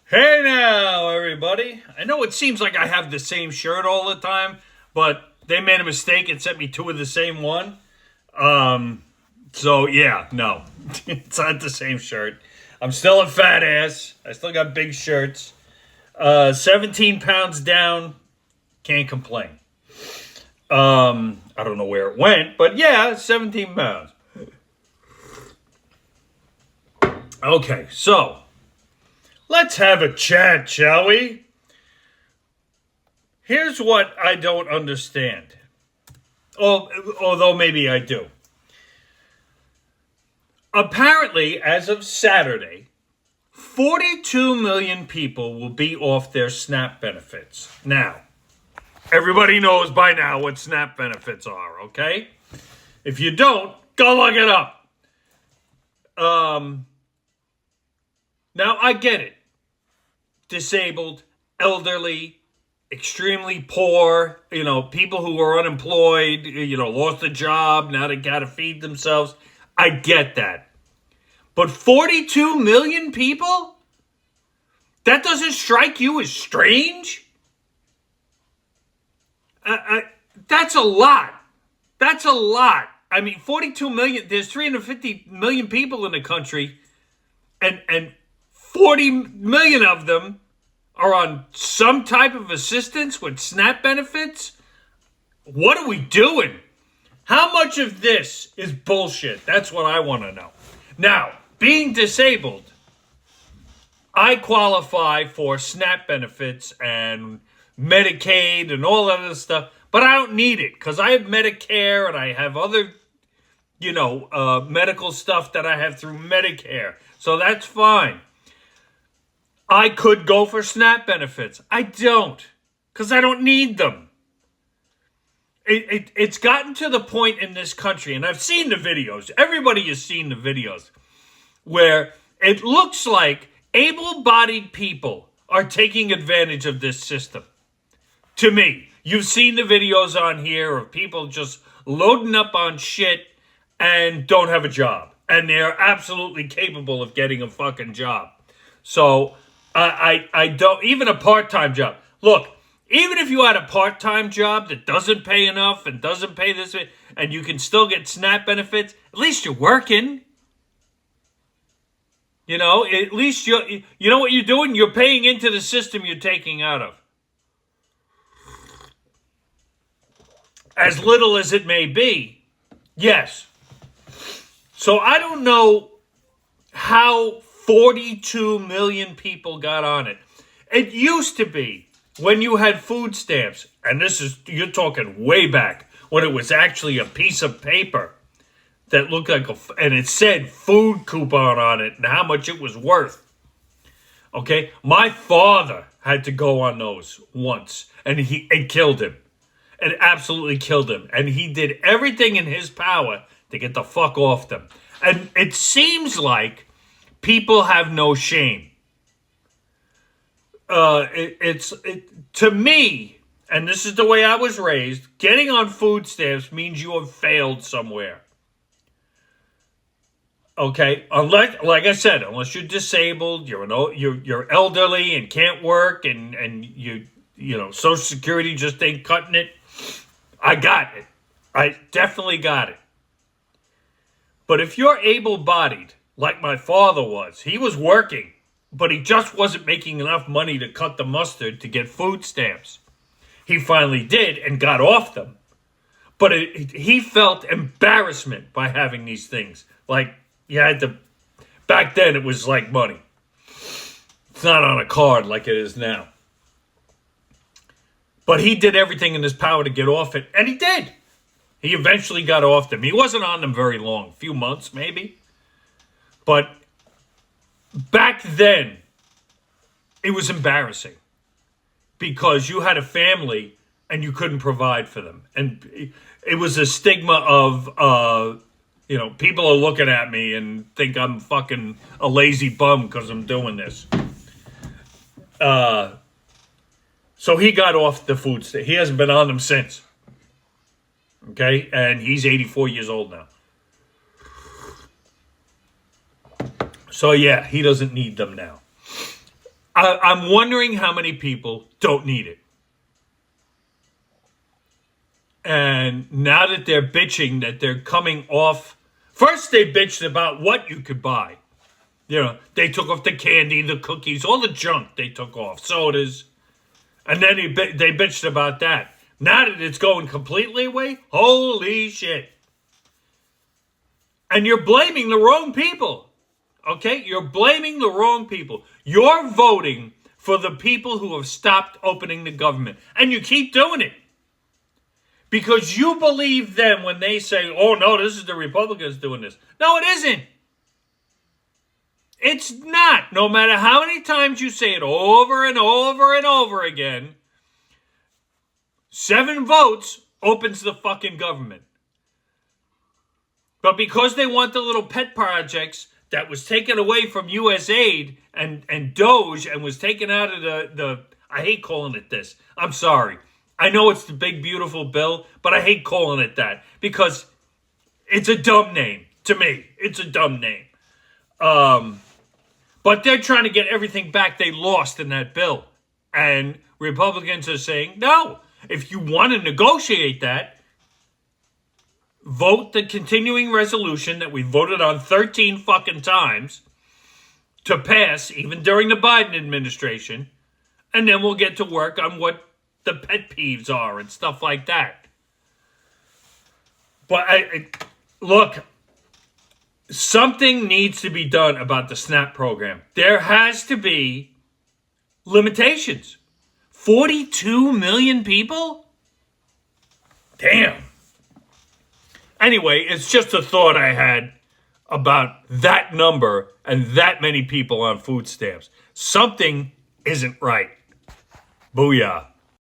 Hey now, everybody. I know it seems like I have the same shirt all the time, but they made a mistake and sent me two of the same one. So yeah, no, it's not the same shirt. I'm still a fat ass. I still got big shirts. 17 pounds down, can't complain. I don't know where it went, but yeah, 17 pounds. Okay, so let's have a chat, shall we? Here's what I don't understand. Although maybe I do. Apparently, as of Saturday, 42 million people will be off their SNAP benefits. Now, everybody knows by now what SNAP benefits are, okay? If you don't, go look it up. Now, I get it. Disabled, elderly, extremely poor, people who are unemployed, lost a job, now they got to feed themselves. I get that. But 42 million people? That doesn't strike you as strange? That's a lot. That's a lot. I mean, 42 million, there's 350 million people in the country, and 40 million of them are on some type of assistance with SNAP benefits? What are we doing? How much of this is bullshit? That's what I want to know. Now, being disabled, I qualify for SNAP benefits and Medicaid and all that other stuff, but I don't need it because I have Medicare and I have other, medical stuff that I have through Medicare. So that's fine. I could go for SNAP benefits. I don't because I don't need them. It's gotten to the point in this country, and I've seen the videos. Everybody has seen the videos where it looks like able-bodied people are taking advantage of this system. To me, you've seen the videos on here of people just loading up on shit and don't have a job. And they're absolutely capable of getting a fucking job. So, I don't, even a part-time job. Look, even if you had a part-time job that doesn't pay enough and doesn't pay this, and you can still get SNAP benefits, at least you're working. At least you know what you're doing? You're paying into the system you're taking out of. As little as it may be, yes. So I don't know how 42 million people got on it. It used to be when you had food stamps, and you're talking way back, when it was actually a piece of paper that looked like and it said food coupon on it and how much it was worth. Okay? My father had to go on those once, and it killed him. It absolutely killed him. And he did everything in his power to get the fuck off them. And it seems like people have no shame. To me, and this is the way I was raised, getting on food stamps means you have failed somewhere. Okay, like I said, unless you're disabled, you're elderly and can't work, and Social Security just ain't cutting it. I got it. I definitely got it. But if you're able-bodied, like my father was, he was working, but he just wasn't making enough money to cut the mustard to get food stamps. He finally did and got off them. But he felt embarrassment by having these things. Like, you had to... Back then, it was like money. It's not on a card like it is now. But he did everything in his power to get off it, and he did. He eventually got off them. He wasn't on them very long, a few months maybe. But back then, it was embarrassing because you had a family and you couldn't provide for them. And it was a stigma of, people are looking at me and think I'm fucking a lazy bum because I'm doing this. So he got off the food stamp. He hasn't been on them since. Okay? And he's 84 years old now. So yeah, he doesn't need them now. I'm wondering how many people don't need it. And now that they're bitching that they're coming off, first they bitched about what you could buy. You know, they took off the candy, the cookies, all the junk they took off, sodas. And then they bitched about that. Now that it's going completely away, holy shit. And you're blaming the wrong people. Okay? You're blaming the wrong people. You're voting for the people who have stopped opening the government. And you keep doing it. Because you believe them when they say, oh no, this is the Republicans doing this. No, it isn't. It's not. No matter how many times you say it over and over and over again, 7 votes opens the fucking government. But because they want the little pet projects that was taken away from USAID and Doge and was taken out of the I hate calling it this. I'm sorry. I know it's the big, beautiful bill, but I hate calling it that because it's a dumb name to me. It's a dumb name. But they're trying to get everything back they lost in that bill. And Republicans are saying, no, if you want to negotiate that, vote the continuing resolution that we voted on 13 fucking times to pass, even during the Biden administration, and then we'll get to work on what the pet peeves are and stuff like that. But look, something needs to be done about the SNAP program. There has to be limitations. 42 million people? Damn. Anyway, it's just a thought I had about that number and that many people on food stamps. Something isn't right. Booyah.